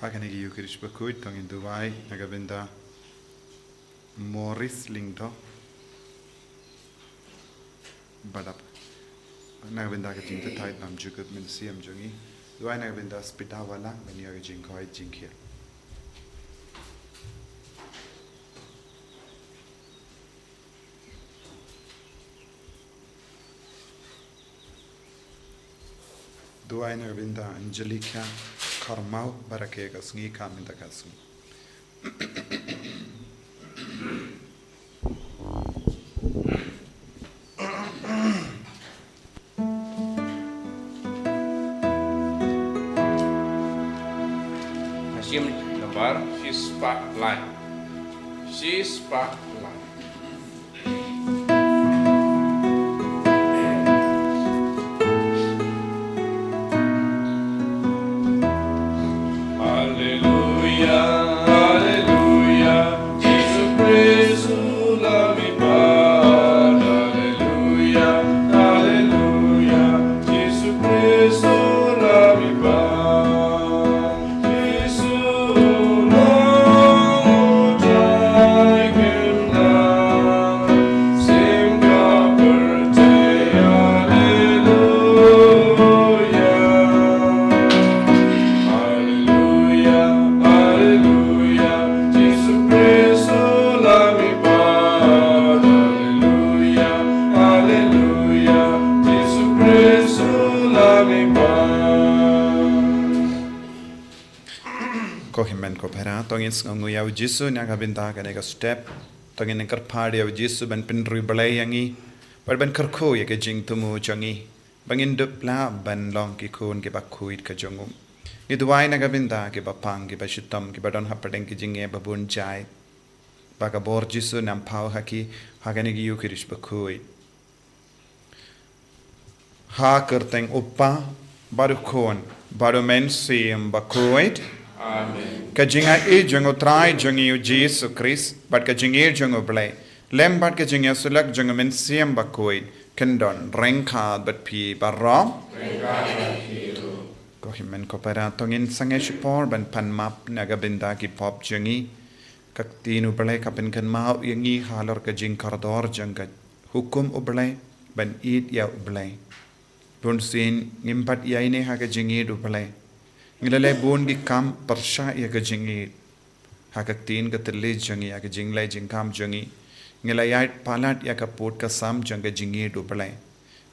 Hakanigi Yukirish Bakhuid, Tong in Dubai, Nagabinda Morris Lingdo Badap Nagabinda Jinta Tait Nam Jukut Minsiam Jungi, Dubai Nagabinda Spitawala, when you are Jinkoi Jinkir. Dubai Nagabinda Angelica Karmau Barakega Sngi Kaminda Kasum. Hasim lembar sispa line. Sispa line. Kohimen kopera tongin Sngi au Jisu Nagabinda Ganega step tongin Karpadi au Jisu ben Pinri Balayangi but ben Karko Yaka Jing Tumu Jangi Bangin Dupla Ben Long Kikun Bakhuid Kajungum Niduai Nagabinda Gibapang Gibashitum Gibadon Hapadeng Kijinge Babun Jai Bagabor Jisu Nampau Haki Haganigi Yukirish Bakhuid Ha Kerteng Uppa Barukon Barumen Sim Bakhuid Amen. Kajinga e jungo trai jungi Jesus Christ, but kajingi jungo blay. Lembat kajinga sulak jungo men siam Bakhuid, kendon, renka but pi barra. Kohimen kopera tongin sangeshipor ban panmap nagabinda ki pop jungi. Kaktinu blay kapin kan mau yangi halor kajing kardor jangkat. Hukum ublay, ban eat ya ublay. Bunsin ngimpat yaine ha kajingi ublay. Ngilale bun gi kam persha ya ka jingi hakak tin ka tele jangi ya ka jinglai jingkam jangi ngilayat palat ya ka pot ka sam jang ka jingi duplai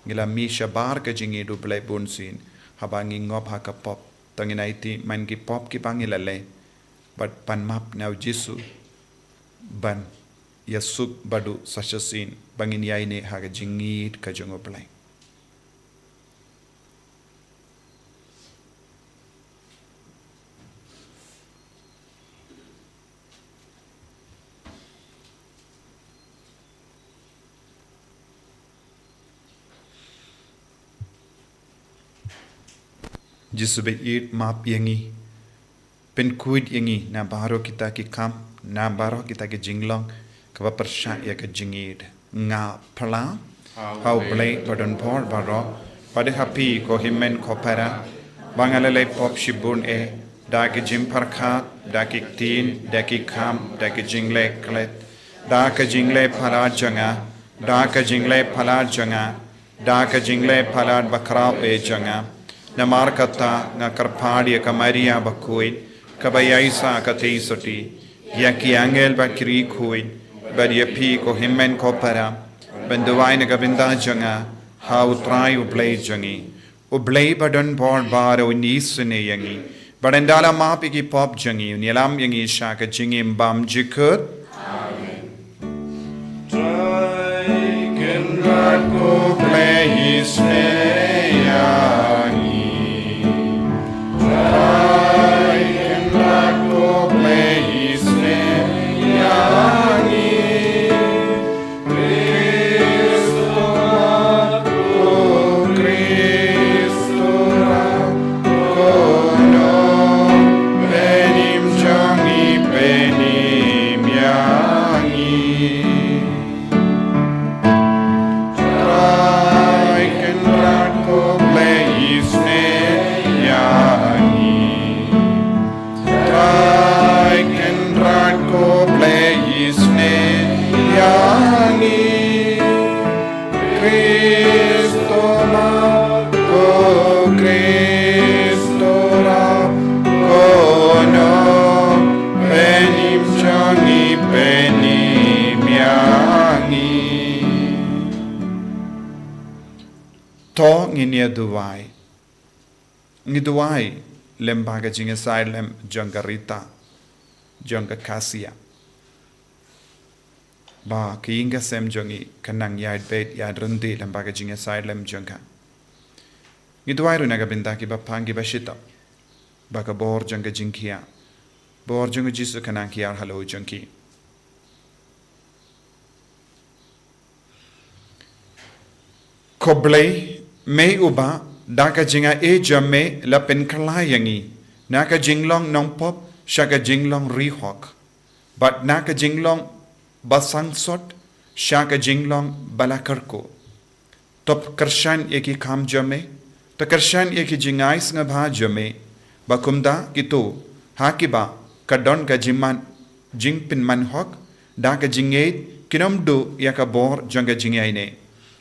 ngila mi shabar ka jingi duplai bun sin habangi ngop ha ka pop tanginaiti man gi pop ki pangilale but pan map now Jisu ban yasuk badu sashasin bangin yaine ha ka jingi ka jongoplai Jisu be eat map yangi pen kuid yangi na baro kita ki kam na baro kita ki jinglong ka persha ya ka jingid nga pala how play badon por baro pade happy ko himmen ko para bangalale pop shibun e da ki jim parkha da ki tin da ki kam da ki jingle klet da ka jingle phala janga da ka jingle phala janga da ka jingle phala bakra e janga na markata na karpadi ka Maria Bakhuid ka bayaisa ka teisoti ya ki angel bakri khuid bad ya pi ko himmen ko para benduai na gabinda janga how try ublay jangi ublay badon bor bar o nisne yangi badandala mapi ki pop jangi nilam yangi sha ka jingim bam jikut amen try can not go play his name I cannot go play his name, Yangi. Cristo, oh Cristo, oh no, benim jangi, benim yangi. I cannot to nginia duwai ngi duwai lembaga jinga sai lem jangarita janga kasia ba kiinga sem jongi kanang yad bet yad rundi lembaga jinga sai lem janga ngi duwai runaga binda ki ba pangi ba shita ba ka bor janga jinkia bor janga jisu kanang ki yar halo janki Koblei me uba daka jinga e jamme la penkalayangi naka jinglong nong pop shaka jinglong rihok but naka jinglong basang sot shaka jinglong balakarko top kershan eki kam jamme to kershan eki jingais nga bha jamme bakumda kito hakiba kadon ka jiman jingpin manhok daka jingait kinomdo yaka bor janga jingaine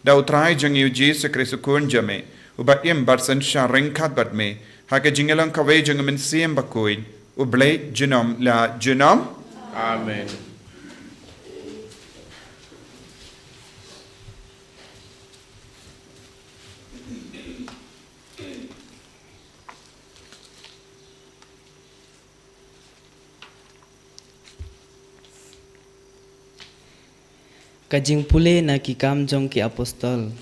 da utrai jang yu Jesus Christ kun jame uba im barsan sha ringkat bat me haka jingalang kawe jang min siem Bakhuid ublay jinom la jinom Amen. Kajing pule na kikam jong ki apostol.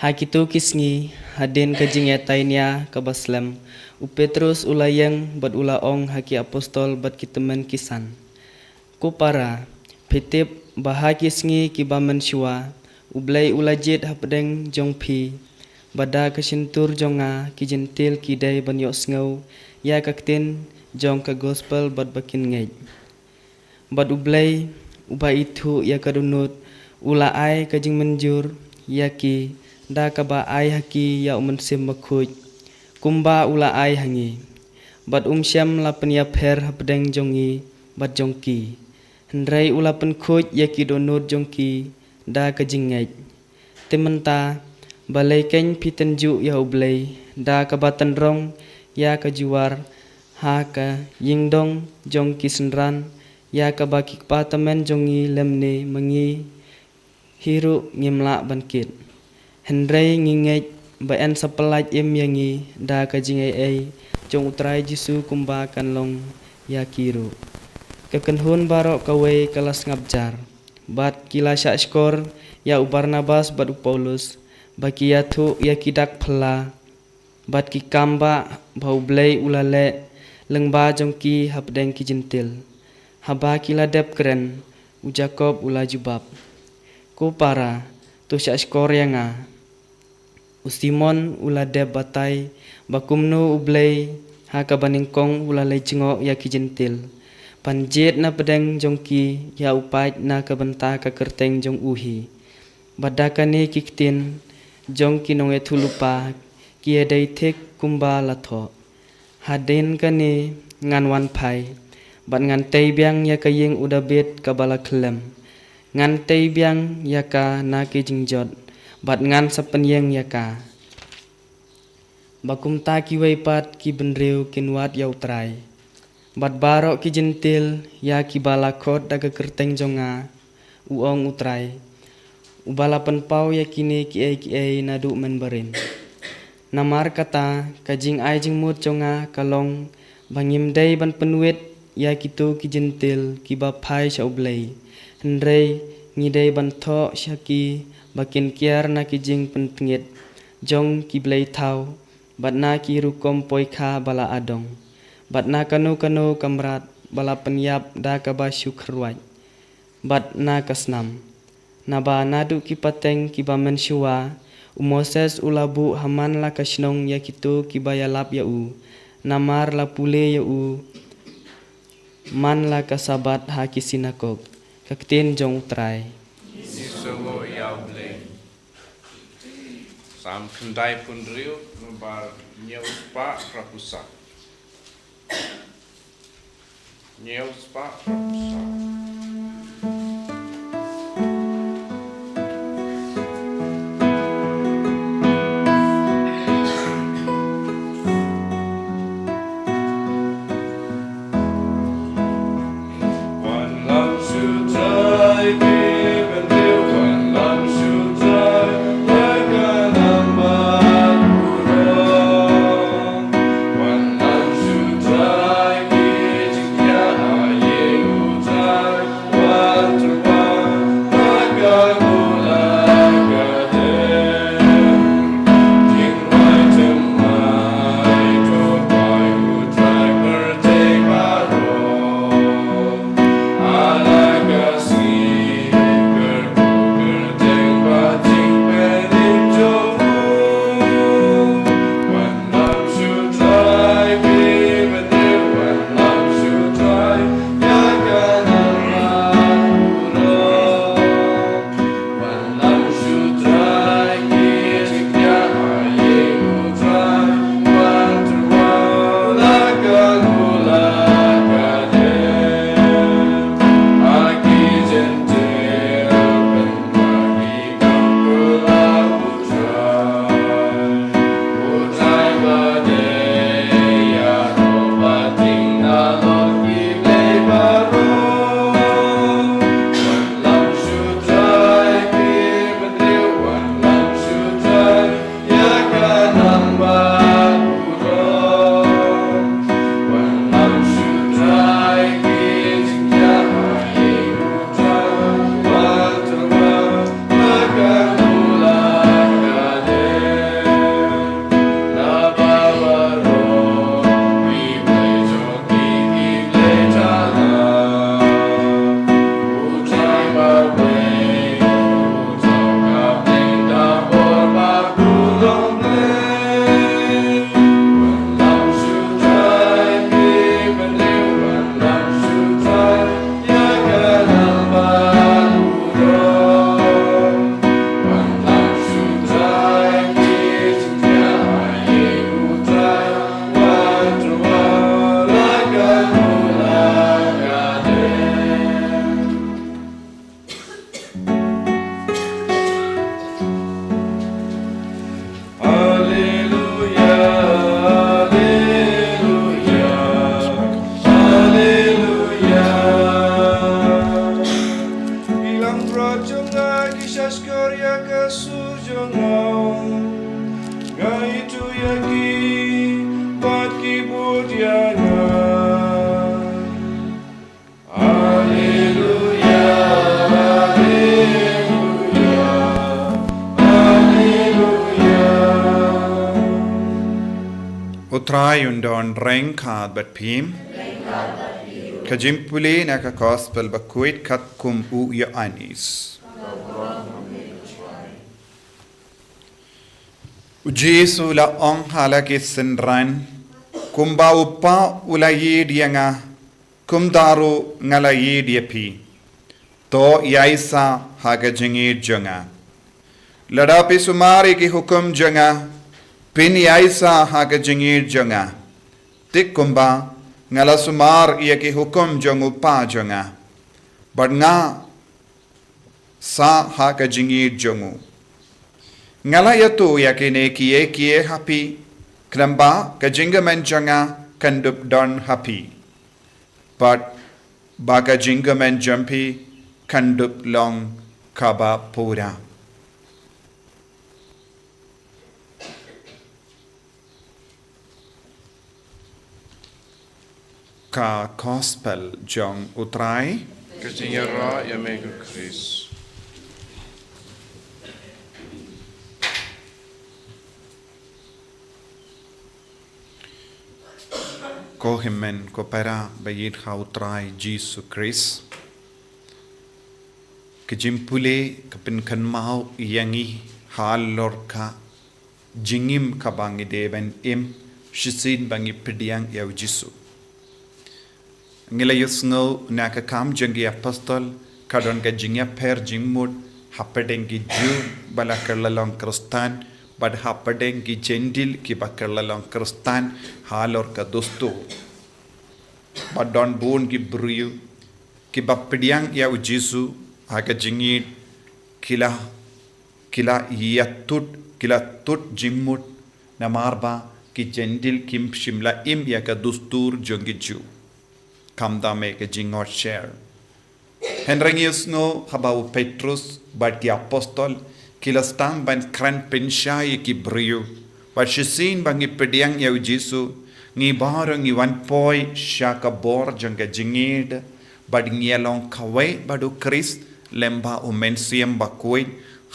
Hakitu kisngi haden kajing yatainya kabaslam. U Petrus ulayang bad ulaong haki apostol bad kitemen kisan. Ku para petip bahaki sngi kibaman shua ublay ulajit hapdeng jong pi bada kasintur jonga kijentil kidai banyok sngaw ya kaktin jong ka gospel bad bakin ngej. Bad ublay uba itu ya kadunut ula ai kajing menjur yaki da kaba ai haki ya sim Bakhuid kumba ula ai hangi bad syam la penya pher hapdeng jongi bad jongki hendrai ula pen khuj yaki donut jongki da kajing ngej tementa balai keng pitenju ya ublay da kabatan rong ya kajuar ha ka yingdong jongki senran ya kabaki patamen jongi lemne mangi hiru ngimla bankit hendrai ngingej baen sapelaj im yangi da kajing ai jong utrai jisu kumba kanlong ya kiru kekenhun barok kawe kelas ngabjar bat kila syak skor ya Barnabas bat Paulus baki ya thu ya kidak phla bat ki kamba bau blai ulale lengba jongki hapdeng ki jentil haba kila dep keren u Jacob ula jubab ku para tu syak skor yanga u Simon ula dep batai bakumnu ublay ha kabaningkong ula lay jengok ya ki jentil panjit na pedeng jongki ya upaj na kabenta ka kerteng jong uhi badakane kiktin jongki nonge thulupa ki edai thek kumba latho haden kane nganwan phai bat ngan tei biang ya kayeng udabet kabala klem ngan tei biang ya ka na ki jingjot bat ngan sapenyeng ya ka bakum ta ki weipat ki benreu kinwat ya utrai bat barok ki jentil ya ki balakot daga kerteng jonga uong utrai ubalapan pau ya kini ki ai nadu menberin namar kata kajing ai jing mut jonga kalong bangim dai ban penuit ya kitu ki jentil ki bapai sya ublay hendrai ngidai ban tho syaki bakin kiar na ki jing pentengit jong ki blay thau bat na ki rukom poikha bala adong bat na kanu kamrat bala penyap da kabasyu khrwaj bat na kasnam naba nadu ki pateng ki bamen syua Moses ulabu haman la kasnong ya kitu ki bayalap ya u namar la pule ya u man la kasabat ha ki sinakog kaktin jong trai Isogo yauble. Sam kendai pun riu nomor nyuspa rapusa. Nyuspa rapusa. Give and do one, love should die, like an utrai undon rengkad bat pim. Kajimpuli na ka gospel Bakhuid kat kum u ya anis. Ujisu la ong halaki senran kumba upa ulayi dianga kumdaru ngalayi diapi to yaisa haga jingi jonga ladapi sumari ki hukum jonga pin yaisa haga jingi jonga tik kumba ngala sumar iya ki hukum jong upa jonga but nga sa haga jingi jongu ngala yatu yakine kiye happy kramba kajinga menjanga kandup don happy but baga jinga men jumpy kandup long kaba pura ka gospel jong utrai Kajingera yamego Chris. ko himen ko para bayit hautrai Jesus Christ kejimpule kapin kan mau yangi hal lorka jingim kabangi deben im shisin bangi pediang ya jisu ngila yusngo naka kam jangi apostol kadon ka jingya per jingmud hapedeng ki ju bala kerlalong kristan bad hapadeng ki jendil ki bakerlalong kristan halor ka dosto bad don bon ki bruyu ki bapediang ya ujisu aga jingit kila tut jingmut na marba ki jendil kim shimla im ya ka dustur jongiju kamda me ka jingot share henrengius no habau petrus bad ki apostol kila stang ban kran penshai ki brio but shisin bangi pediang ya jisu ngi baro ngi wan poi shaka bor janga jingid bad ngielong kawai badu Chris lemba umensiam Bakhuid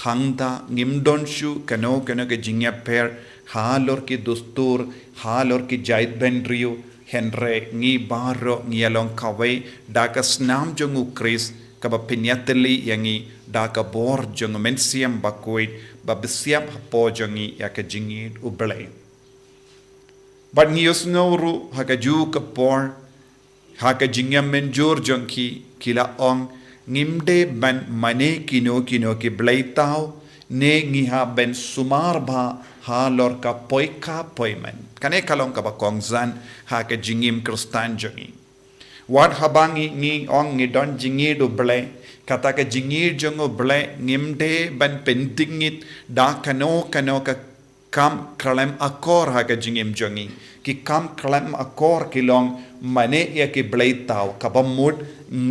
hangda ngimdon shu kano ka jingya per halor ki dustur halor ki jait ben rio henre ngi baro ngielong kawai daka snam jongu Chris kaba pinyateli yangi daka bor jong mensiam Bakhuid babisiap hapo jongi yaka jingid ublay but ngius nguru haka ju kapor haka jingyam menjur jongki kila ong ngimde ban mane kino ki blaitao ne ngiha ben sumar ba halor ka poika poiman kane kalong ka ba kongzan haka jingim kristan jongi wat habangi ni ong ni don jingi do ble kata ka jingi jongo ble ngimde ban pentingit da kano ka kam kalem akor ha ka jingim jongi ki kam kalem akor kilong mane ya ki ble tau ka bamut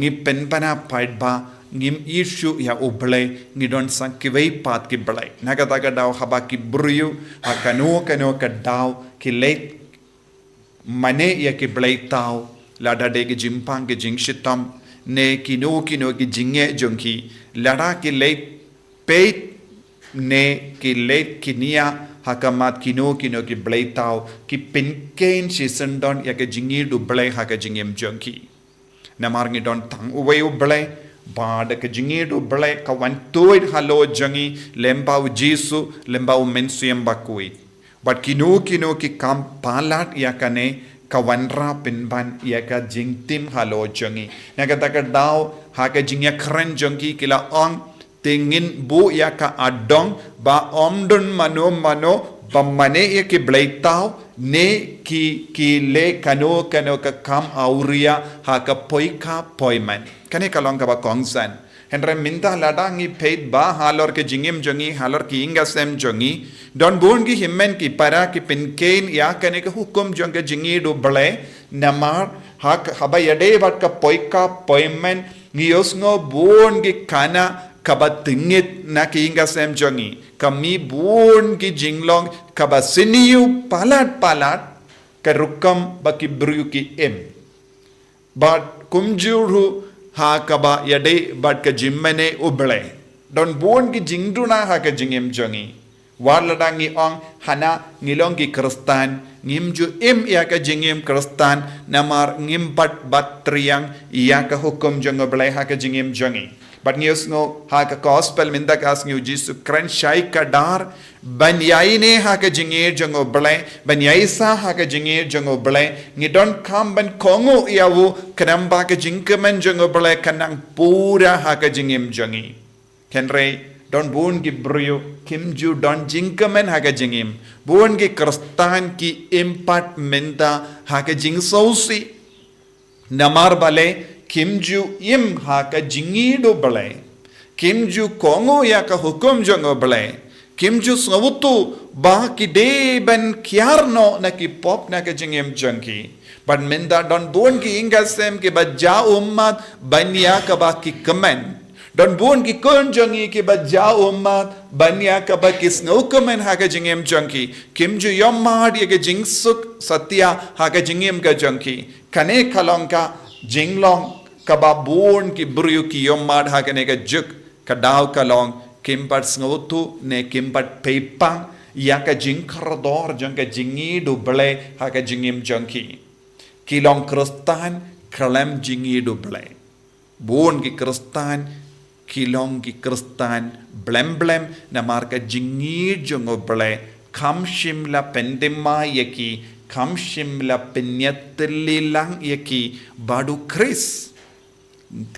ngi pen pana paid ba ngim issue ya uble ngi don sang ki wei pat ki ble nagata ka daw haba ki bruyu ha kano ka daw ki late mane ya ki ble tau lada de ki jimpang ki jingshitam ne kino ki jinge jonki lada ki late peit ne ki late kinia hakamat kino ki blaitao ki pinken shisandon ya ki jingi du blai haka jingem jonki namar ngi don tang uwe u blai bad ka jingi du blai ka wan toid halo jongi lembau jisu lembau mensuem Bakhuid but kino ki kam palat ya kane kawanra pinban ya ka jingtim halo jongi nagata ka daw haka jingya kren jongi kila ong tingin bu ya ka adong ba omdun mano ba mane ya ki blaitao ne ki le kano ka kam auria haka poika poiman kane kalong ka ba kongsan henre minta ladangi paid ba halor ke jingim jongi halor ki inga sem jongi don bon ki himmen ki para ki pinken ya kane ka hukum jonga jingi do ble namar hak haba yade bat ka poika poiman ngios ngo bon ki kana kaba tingit na ki inga sem jongi kami bon ki jinglong kaba siniu palat ka rukam baki bru ki em but kumjuru ha kaba yade bat ka jimmene uble don bon ki jingduna ha ka jingem jongi warladangi ong hana ngilong ki kristan ngim ju ya ka jingim Kristan namar ngim bat triang ya ka hukum jango belai ha ka jingim jangi. But news no ha ka gospel minda kas ngiu jisu kran shai ka dar ban yai ne ha ka jingir jango belai ban yai sa ha ka jingir jango belai ngi don kam ban kongo yawu kanamba ka jingkemen jango belai kanang pura ha ka jingim jangi. Henry don bun ki brio kimju don jingkemen ha ka jingim bun ki Kristan ki empat minda ha ka jing sausi namar balai kimju im ha ka jingido balai kimju kongo ya ka hukum jango balai kimju sawutu ba ki de ban kiarno na ki pop na ka jingim janki but minda don bun ki ingasem ki baja ummat banya ka ba ki kemen don bun ki kon jangi ki baja ummat banya ka ba ki snow kemen ha ka jingim janki kimju yommad ya ka jingsuk satya ha ka jingim ka janki kane kalongka jinglong kaba bun ki buriu ki yommad ha ka ne ka juk kadaw kalong kimpat sngotu ne kimpat peipang ya ka jingkrador jang ka jingi do ble ha ka jingim janki kilong Kristan kalam jingi do ble bun ki Kristan kilong ki Kristan blem na marka jingi jongo ble kam shimla pendema yaki kam shimla penyatlilang yaki badu Kris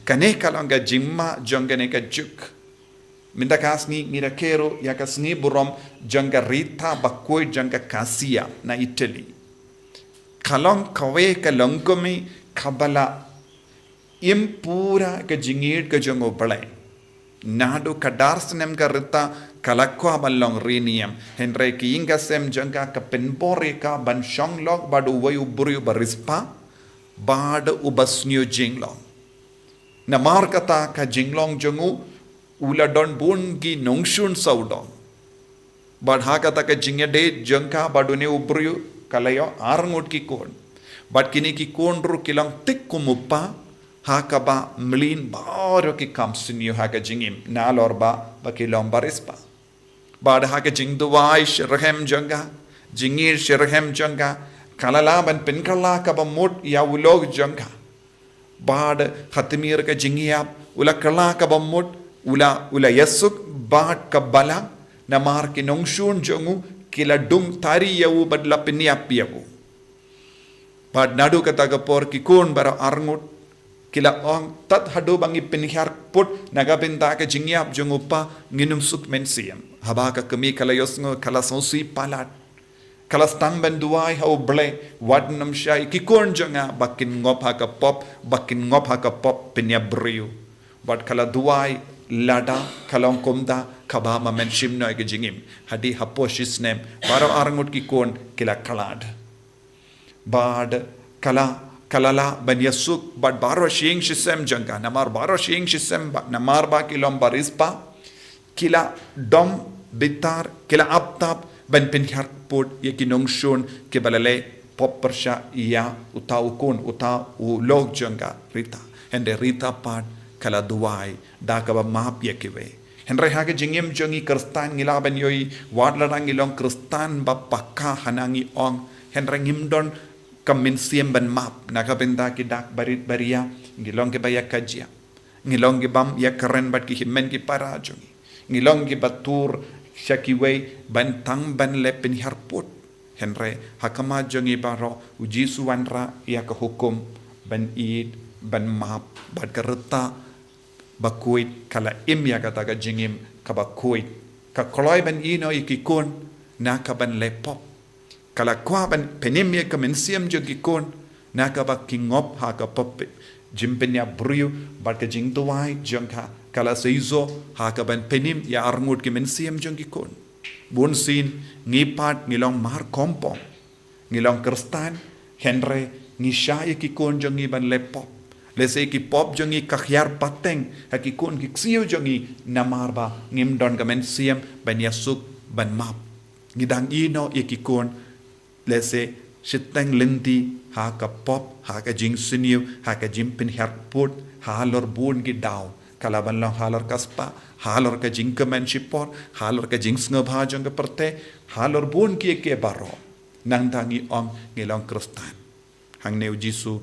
kane kalonga jimma jongane ka juk minda kasni mira kero ya kasni burom janga rita Bakhuid janga kasia na Italy kalong kawe kalongkomi kabala impura ka jingir ka jongo balai nado kadarsnem ka rita kalakwa balong riniam henre ki ingasem janga ka penbore ka ban shonglok badu wayu buriu barispa bad ubasnyo jinglong na markata ka jinglong jongu ula don bun gi nongshun saudong bad hakata ka jingade jangka badune ubru kalayo arngut ki kon bad kini ki kon ru kilang tikkumuppa hakaba mlin baro ki kamsinyo haka jingim nalorba bakilom barispa bad haka jingduwai shirhem janga jingir shirhem janga kalala ban pinkala ka ba mut ya ulog janga bad khatmir ka jingiap ula kala ka bamut ula yasuk bad ka bala namar ki nongshun jongu kila dung tari yawu badla piniap yawu bad nadu kata gapor ki kun bara arngut kila ong tat hadu bangi pinihar put nagabinda ka jingiap jongu pa nginum suk mensiam haba ka kami kala yosngo kala sonsi palat kala stang benduai hau ble wadnam shai kikon janga bakin ngop ha ka pop pinya briu bad kala duai lada kalong komda kabama men shimno ge jingim hadi hapo shisnem baro arangut kikon kila kalad bad kalala ban yasuk bad baro shing shisem janga namar baro shing shisem namar ba kilom barispa kila dom bitar kila aptap ban pinhar put yakinong shun ke balale pop persha ya utau kun utau log janga rita hende rita pat kala duai da ka ba map yakiwe henre ha ke jingim jongi Kristan ngila ban yoi wadla ngilong Kristan ba pakka hanangi ong henre ngimdon kamin siem ban map nakabenda ki dak barit baria ngilong ke baya kajia ngilong ke bam ya keren bat ki himen ki para jongi ngilong ke batur Shakiway bantang ban lepin harput henre hakama jongi baro uji suwanra ya ka hukum ban id ban map bad kareta Bakhuid kala im ya kata ka jingim ka Bakhuid ka koloi ban ino ikikon na ka ban lepop kala kwa ban penim ya ka mensiam jogi kon na ka ba kingop ha ka pop jimpenya brio bad ka jingtuai jongka kala seizo ha ka ban penim ya arngut ki mensiam jong ki kon bun sin ngipat ngilong mar kompong ngilong Kristan henre ngisha ki kon jong ban lepop lese ki pop jong ki kakhyar pateng ha ki kon ki ksio jong namar ba ngim don ka mensiam ban yasuk ban map ngidang ino ki kon lese siteng lenti ha ka pop ha ka jing siniu ha ka jimpin herput ha lor bun ki daw kalaban lang halor kaspa halor ka jing kemen shipor halor ka jing snga bhajong ka perte halor bun ki ke baro nang tangi ong ngelong Kristen hang neu Jisu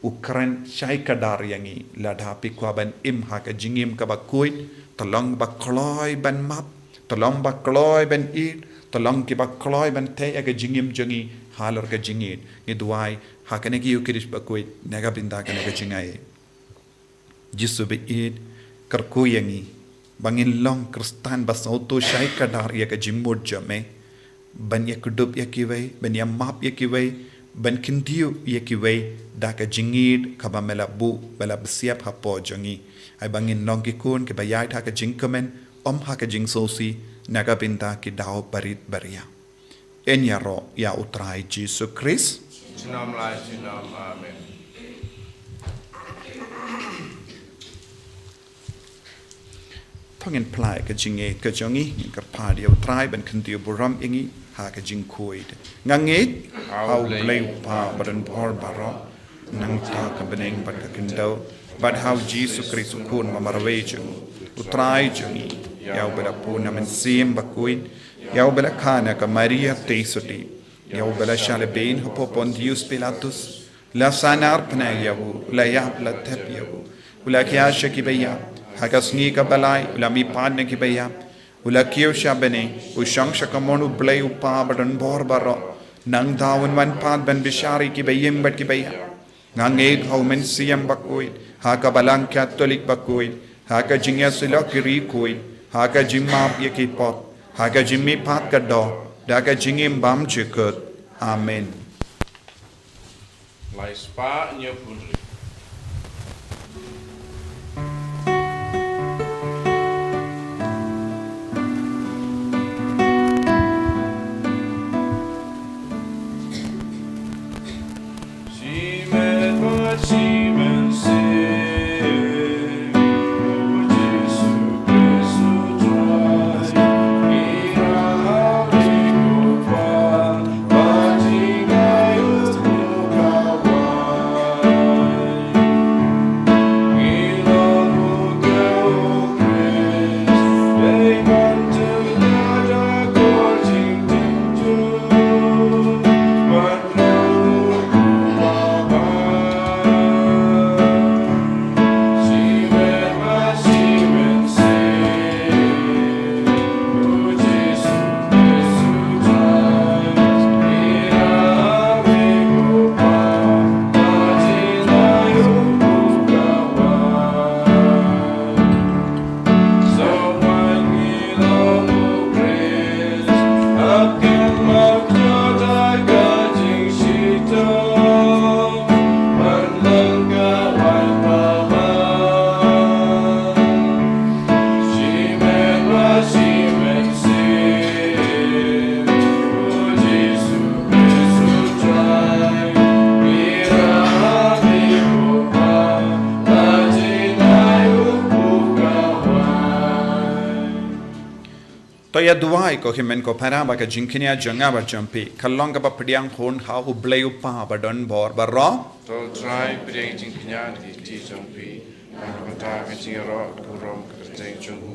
Ukran syai kadar yangi ladhapi kwaban im ha ka jingim ka Bakhuid tolong bakloi ban map tolong bakloi ban it tolong ki bakloi ban te ka jingim jangi halor ka jingit ngiduai ha ka neki ukirish Bakhuid nega binda ka nega jingai Jisu be it karku yangi bangin long Kristen bas auto syai kadar ya ka jimmod jame ban ya kudup ya kiwai ban ya map ya kiwai ban kintiu ya kiwai da ka jingid ka ba mela bu bela besiap hapo jangi ai bangin long ki kun ke bayai tha ka jingkamen ha ka jing sosi naga binta ki dao barit baria en ya ro ya utrai Jesu Christ Sinam lai sinam amen. thongin plai ka jinge ka jangi ka pa dia utrai ban kintiu buram ingi ha ka jing Bakhuid ngangit how play pa badan bor baro nang ta ka beneng bat ka kindau but how Jesus Christ kun mamarwe jung utrai jungi yau bela puna men sim Bakhuid yau bela khana ka Maria teisoti yau bela shale bein hopo Pontius Pilatus la sanar pna yau la ya la tep yau ula kya shaki beya ha ka Sngi ka balai ula mi pan ki beya ula kyo shabene usang shakamonu blay upa badan bor baro nang dawan wan pan ban bishari ki bayim bat ki baya nganged how men siam Bakhuid ha ka balang Catholic Bakhuid ha ka jingya sila kiri Bakhuid ha ka jimma ye ki pot ha ka jimmi pat ka do da ka jingim bam chikut amen Lai spa nyo punri. ya duai ko himen ko paraba ka jinkinia janga ba jampi kalonga ba pdiang khon ha u blei upa ba don bor ba ro To try bring jing kinyan ki ti jong pi. Ang ta ka jing ro ku rom ka jing jong hu.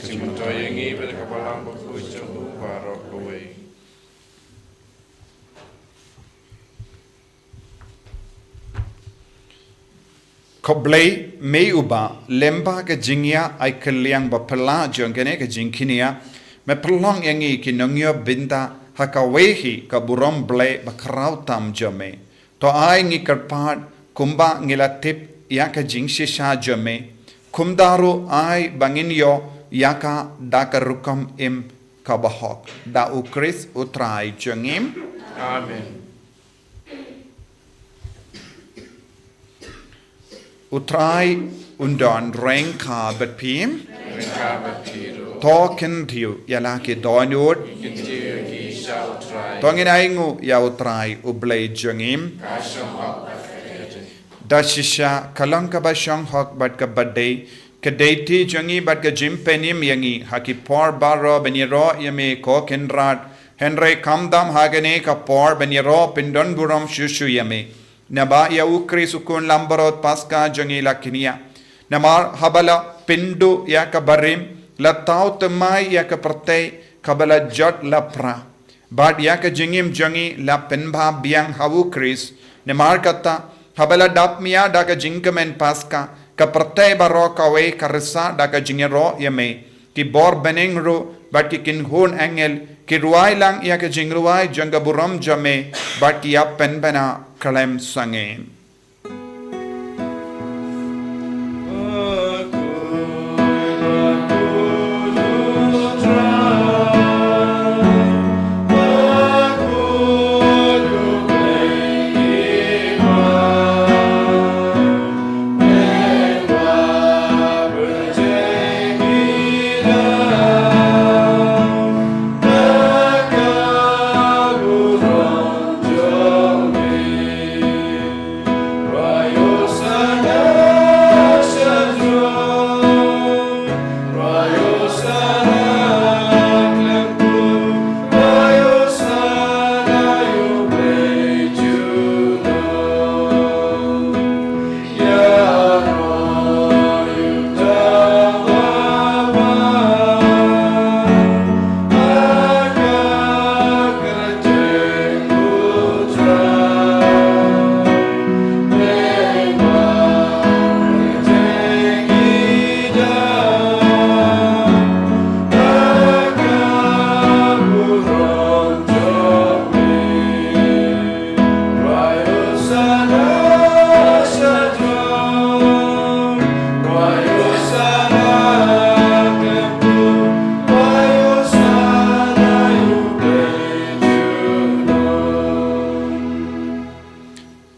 Jing mo to yengi ba ka balang ba ku jong hu ba ro ko we. ko blei mei uba lemba ka jingya ai kaliang ba pala jongene ka jinkinia me prolong yangi ki nongyo binda hakawehi ka burom blei ba krau tam jome to ai ngi karpat kumba ngilatip ya ka jingshi sha jome kumdaru ai bangin yo yaka dakarukam im kabahok da ukris utrai jongim Amen. utrai undon rengka bet pim Rinka ba tiro. token tiu yala ki donut Kintiyo ki shall try. tongin aingu ya utrai ublei jongim Kasham hak ba kete. dashisha kalangka ba shang hok bat ka badai kadeti jongi bat ka jimpenim yangi haki por baro beniro yame ko kenrat henry kamdam hagane ka por beniro pindon buram shushu yame naba ya ukri sukun lambarot Paskha jongi lakinia namar habala pindu ya ka barim la tau temai ya ka pertai kabala jot lapra But yaka jingim jangi la penba biang hawu Chris, nemar kata, habala dap mia daga jinkamen Paskha, ka pertai baroka we karesa daga jingero yame, ki bor beneng ro, but ki kin hon engel, ki ruai lang yaka jingruai janga buram jame, but ki ap penbena kalem sange.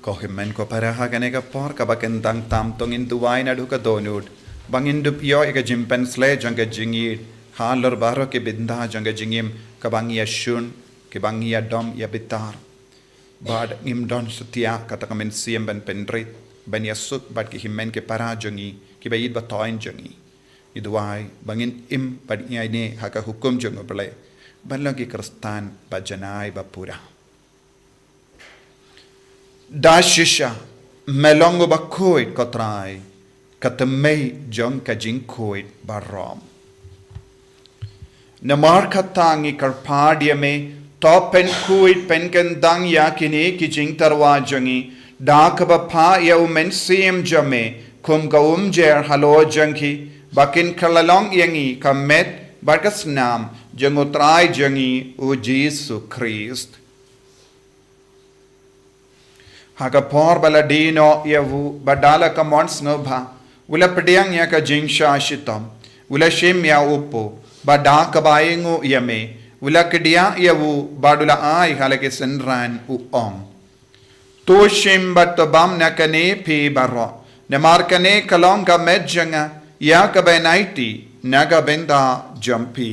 Kohimen ko paraha ganega por kabaken tang tam tongin duwai na duka donut bangin dup yo ega jimpen sle janga jingi halor baro ke binda janga jingim kabangia shun ke bangia dom ya bitar bad ngim don setia kata kamen siem ben pendrit ben yasuk bad ki himen ke para jangi ki bayid batoin jangi iduai bangin im bad ne haka hukum jango bele ban lagi kristan bajanai bapura Dashisha melongo Bakhuid kotrai katamei jong kajinkoid barom. Namar katangi karpadia me top pen kuid penken dang yakini kijing tarwa jangi dakaba pa ya umen siem jame kum gaum jer halo jangi bakin kalalong yangi kamet barkas nam jangotrai jangi o Jesu Christ. Hagapor baladino yavu badala ka mons ngobha ula pediang ya ka jingsha shitam ula shim ya upo bada ka baingu yame ula kedia yavu badula ai halake senran u om to shim batobam nakane pe baro namarkane kalonga medjanga ya ka benaiti naga benda jampi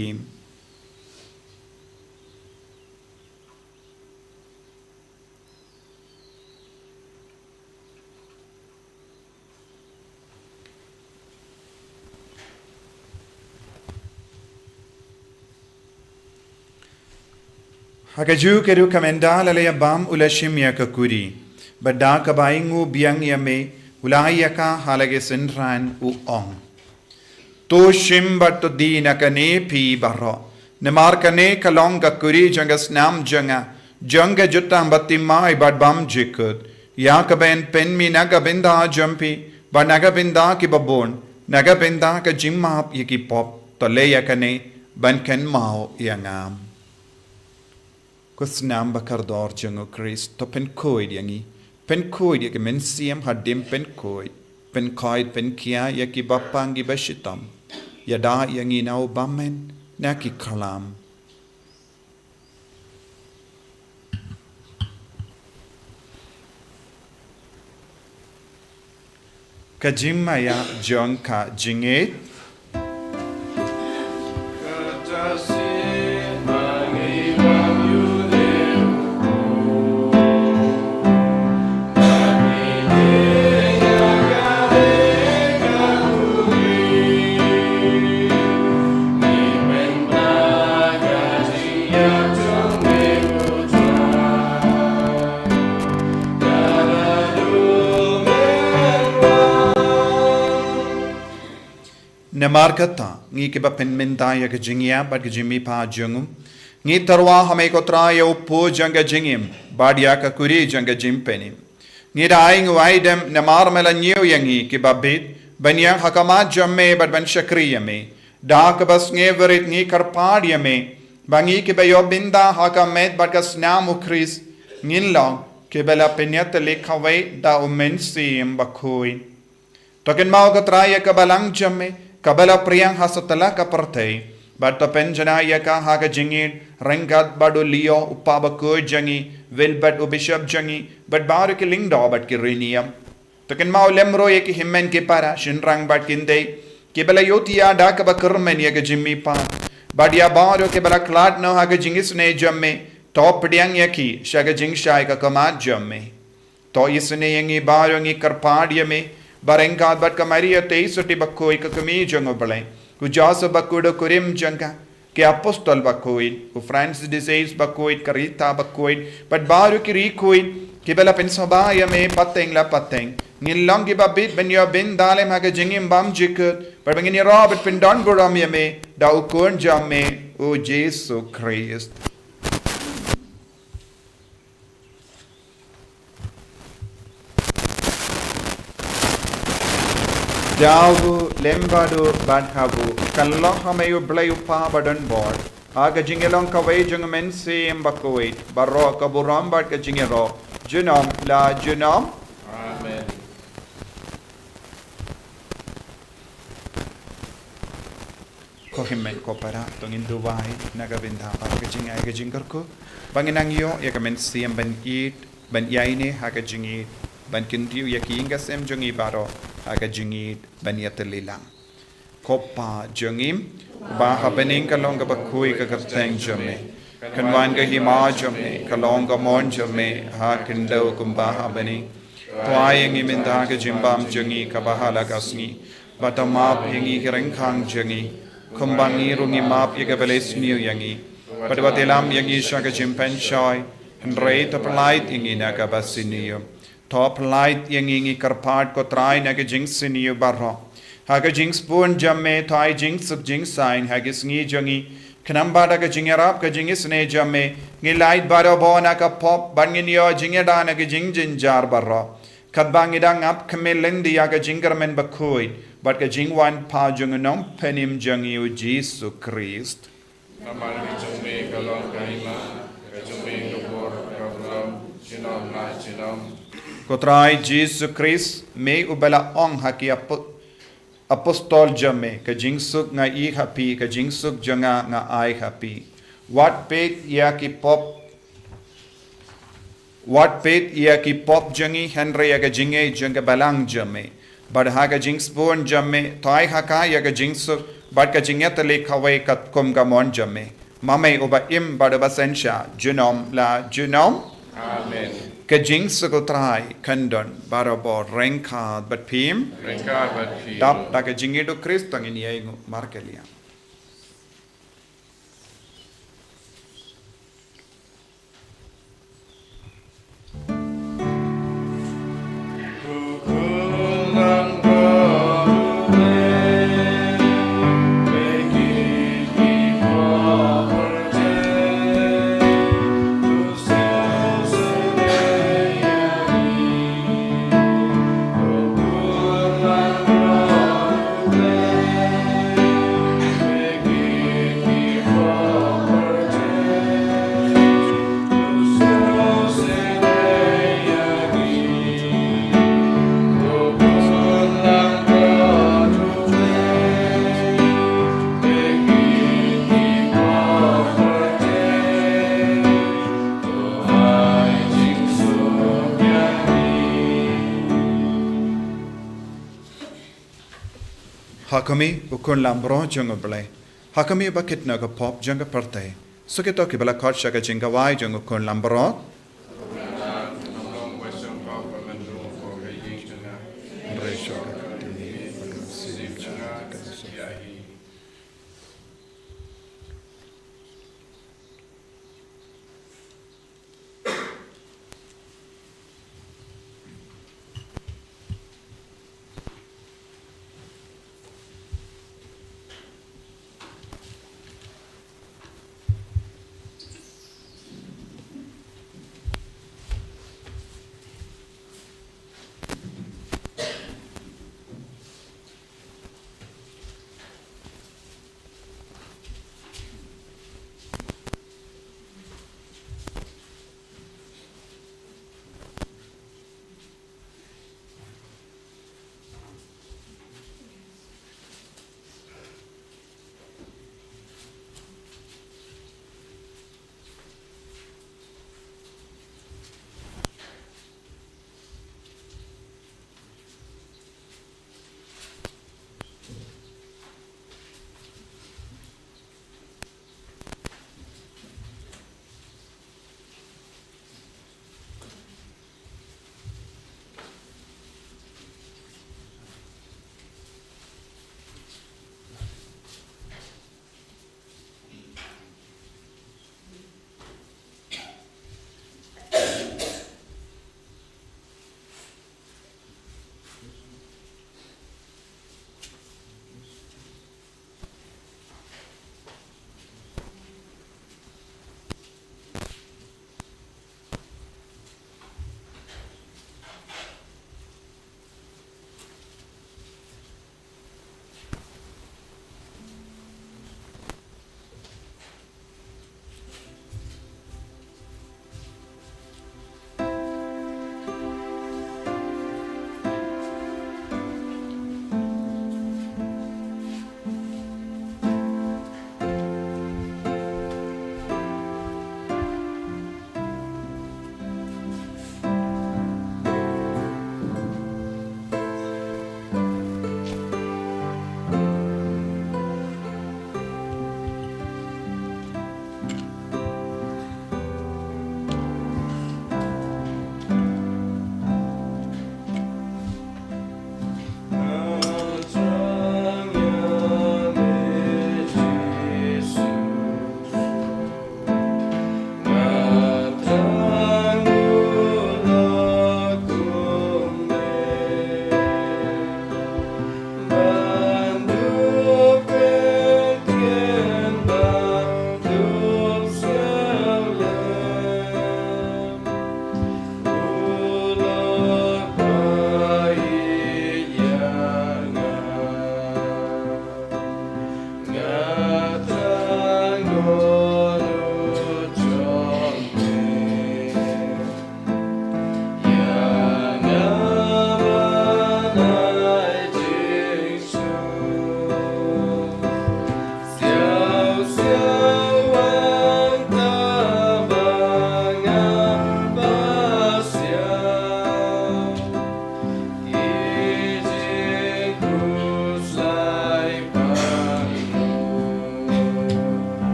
Hakaju keru kamendala le bam ulashim ya kakuri bada kabaingu biang yame ulayaka halage senran u ong to shim bat dina kane pi baro nemar kane kalong kakuri jangas nam janga janga jutam batimai bad bam jikut ya kaben pen mi naga benda jampi ba naga benda ki babon naga benda ka jimap yiki pop to le yakane ban ken mau yangam Kusnam bakardor jango Christ to pen koid yangi pen koid yaki men siem hadim pen koid pen kia yaki bapangi bashitam yada yangi nau bamen naki kalam Kajimaya jonka jinget Namarkata ngi ke ba pen mendaya ke jingia ba ke jimi pa jungum Ngi tarwa hame ko traya upo janga jingim, badia ka kuri janga jimpenim. Ngi daing waidem na marmela nyo yangi ki babit, banyang hakamat jamme bad ban shakriyame, da ka bas ngeverit ngi karpadyame, bangi ki bayo binda hakamet bad kas namu kris, ngin long ki bela penyat lekawai da umensim Bakhuid. Token mau ka traya ka balang jamme, kabala priyang hasatala ka partay, but the penjana ka haga jingid, rengat badu leo upabako jangi, wilbert ubishab jangi, but baru ki lingdo but ki riniam. Token mau lemro ye ki himmen ki para, shinrang but kinde, kibala yotia da ka bakurmen yaga jimmi pa, but ya baru ki bala klat no haga jingis ne jamme, top diang yaki, shaga jing shai ka kamat jamme. To isne yangi baru ngi karpadia Barengkat bat kamaria teisoti Bakhuid ka kami jangobale. Ku jasa Bakhuid kurim jangka. Ke apostol Bakhuid. Ku Francis de Sales Bakhuid karita Bakhuid. But baru kiri kuid. Kibela pensabaya me pateng la pateng. Ngilang gibabit ben yo bin dalem haga jingim bam jikut. But bangin Robert pindon buram ya me. Da ukun jam me. O Jesu Christ. Davu, lembadu, badhavu, kanlohamayu blayu pa badan board. Aga jingelong kaway jungamen si Bakhuid, baro kaburam bad ka jingero, junom la junom. Amen. Kohimen ko para tongin duwai nagabinda para ka jingay ka jingarko. Banginang yo yakamen si ban eat, ban yaine haga jingit, ban kindiu yakinga sem jungi baro. Aga jingid banyatalilang. Kopa jungim, baha bening kalonga Bakhuid ka karteng jame. Kanwan ka hima jame, kalonga mon jame, ha kindaw kumbaha bening. Tuayang iminda ka jimbam jungi kabahala kasngi. Batamap yangi kirengkang jungi. Kumbangi rungi map yagabeles niyo yangi. Padwatilam yangi siya ka jimpen shoy. Henry tapalait yangi nagabasin niyo. Top light yang ingi karpat ko try na ka jinx siniyo barro. Haga jinx pun jamme thai jinx sub jinx sign hagis ngi jangi. Kanambada ka jingarap ka jingis ne jamme. Ngi light baro bo na ka pop bangin yo jingada na ka jing jinjar barro. Kadbangidang ap kamilindi ya ka jingarmen Bakhuid. But ka jingwan pa junganom penim jangi u Jesu Christ. Naman kichumi kalong kahima, kichumi lubor kabulam, jinom na jinom. Kotrai Jesus Christ me ubala ong haki apostol jame ka jingsuk nga I happy ka jingsuk janga nga I happy. What pet ya ki pop jangi Henry ya ka jinge janga balang jame. Bad ha ka jingspon jame tai haka ya ka jingsuk bad ka jinget le khawai kat kum ka mon jame. Mame uba im bad basensha junom la junom. Amen. Kajing sukutrai kandon barabo rengkad bat pim Rengkad bat pim dap da kajing itu Kristong ini ay markelia. Hakami ukun lambro junga blay. Hakami bakit na ka pop junga partay. Sukito ki bala kot shaka jinga wai junga ukun lambro.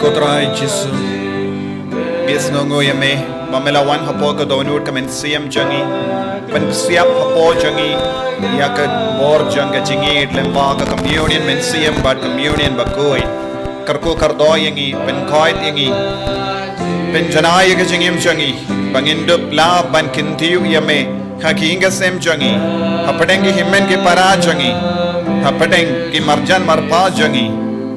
Kotrai Jisu. Yes no ngo yame. Mamela wan hapo ka donur kamen siam jangi. Pen siap hapo jangi. Yaka bor janga jingid lemba ka communion men siam bad communion bakoi. Karko kardo yangi pen koit yangi. Pen janaya ka jingim jangi. Bangindup la ban kintiu yame. Hakinga sem jangi. Hapadengi himmen ki para jangi. Hapadeng ki marjan marpa jangi.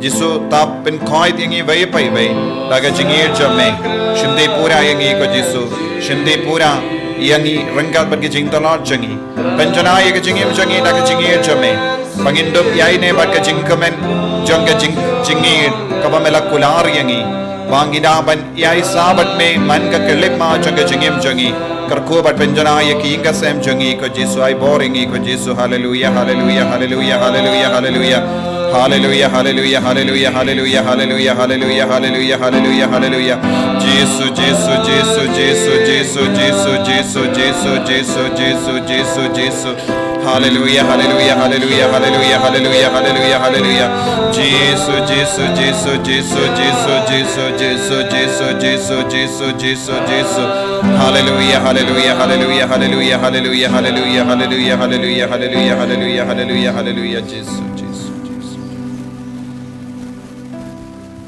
Jisu tap pen koit yangi vai pai vai. Laga jingir jamme. Shimde pura yangi ko Jisu. Shimde pura yangi rangkat bat ki jing talat jangi. Penjanaya ka jingim jangi laga jingir jamme. Bangindup yai ne bat ka jing kamen. Janga jingir kabamela kular yangi. Wangida ban yai sabat me man ka kelip ma janga jingim jangi. Karko bat penjanaya ki inga sem jangi ko Jisu ai boringi ko Jisu. Hallelujah, hallelujah, hallelujah, hallelujah, hallelujah. Hallelujah, hallelujah, hallelujah, hallelujah, hallelujah, hallelujah, hallelujah, hallelujah, hallelujah. Jesus, Jesus, Jesus, Jesus, Jesus, Jesus, Jesus, Jesus, Jesus, Jesus, Jesus, Jesus. Hallelujah, hallelujah, hallelujah, hallelujah, hallelujah, hallelujah, hallelujah. Jesus, Jesus, Jesus, Jesus, Jesus, Jesus, Jesus, Jesus, Jesus, Jesus, Jesus, Jesus. Hallelujah, hallelujah, hallelujah, hallelujah, hallelujah, hallelujah, hallelujah, hallelujah, hallelujah, hallelujah, hallelujah, hallelujah, Jesus.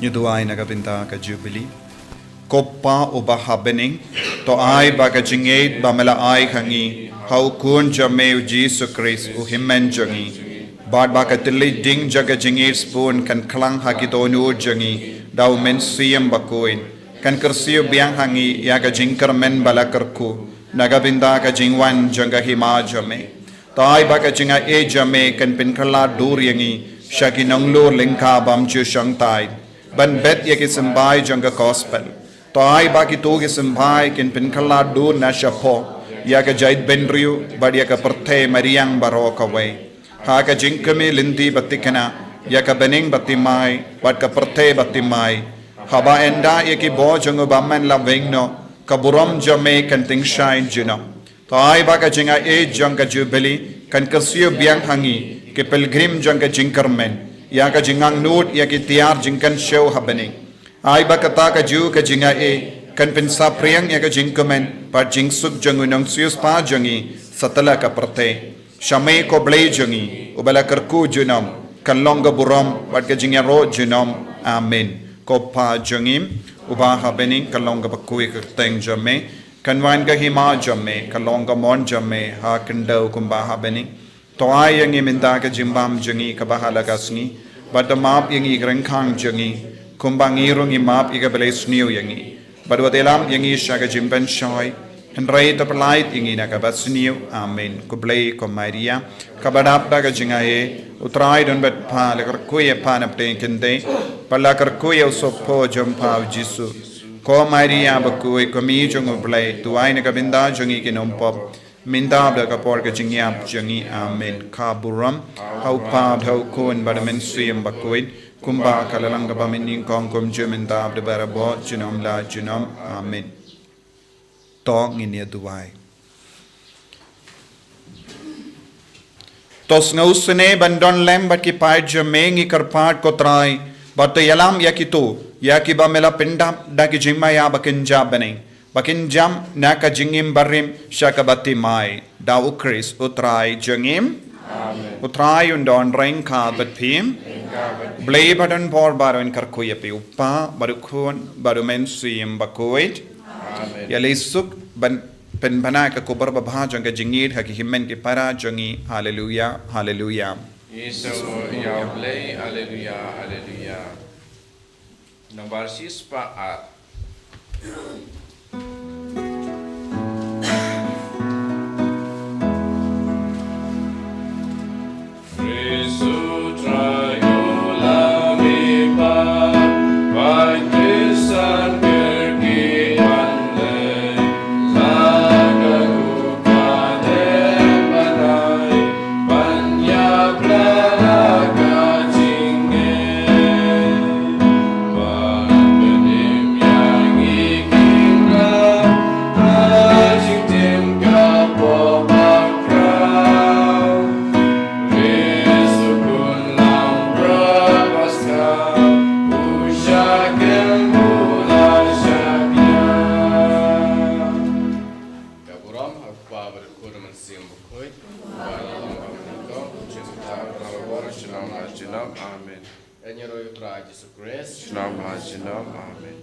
Yuduay nagabinta ka Jubilee. Kopa uba happening. To ay baga jingate ba mala ay hangi. How kun jame u Jesus Christ u himmen jangi. Bad baka tili ding jaga jingate spoon kan klang hakito nu jangi. Daw men siyam bakuin. Kan kersiyo biang hangi yaga jingkar men balakarku. Nagabinta ka jingwan janga hima jame. To ay baka jinga e jame kan pinkala dur yangi. Shaki nanglo lingka bam chu shang tai. Ban bet ye ki sambai janga gospel. To ai ba ki to ki sambai kin pinkala do na shapo. Ya ka jait benriu bad ya ka perthe mariang baroka way. Ha ka jinkame linti batikana ya ka bening batimai bad ka perthe batimai. Haba enda ye ki bo jango baman la vengno ka buram jame kan ting shine jino. To ai ba ka jinga e janga Jubilee kan kasio biang hangi ke pilgrim janga jinkarmen. Ya ka jingang nut ya ki tiar jingkan show happening. Ai ba kata ka ju ka jinga e kan pinsa priang ya ka jingkamen pa jingsuk jangu nang sius pa jangi satala ka prate. Shame ko blay jangi ubala karku junam kan longa buram wat ka jingya ro junam. Amen. Ko pa jangim uba happening kan longa bakui ka teng jame kan wan ka hima jame kan longa mon jame ha kandau kumba happening. Toa yang iminta ka jimbam jangi ka bahala kasngi, bata map yang igrengkang jangi, kumbang irong imap ika beles niu yangi, batu telam yang isya ka jimban shoy, henrai tapalait yang ina ka basniu, amen. Kublay ko Maria, kabadap da ka jingaye, utray don bet pa lakar kuya pa napte kente, palakar kuya usopo jompa Jisu. Ko Maria bakuy kami jong ublay, tuay na kabinda jangi kinompop. Minda da kapor ka jingyap jangi amen. Kaburam hau pad hau kun badamen suyam bakuid kumba kalalang ka pamining kong kum juminda da barabo junom la junom amen. To nginia duway. Tos ngausune bandon lem bat ki paid jamengi karpat kotray bato yalam yakito yakiba mela pinda da ki jimaya bakinja baneng. Bakin jam naka jingim barim shakabati mai da ukris utrai jangim utrai undon rain ka bat pim blay badan por baron karkuya pe uppa barukun barumen suyim bakuid yalisuk ban penbana ka kubar babha janga jingid hakihimen ki para jangi hallelujah hallelujah Yesu ya blay hallelujah hallelujah. Nomor 6 pa jinam amen Enyoroi pra Jesus Christ. Shnam ha jinam amen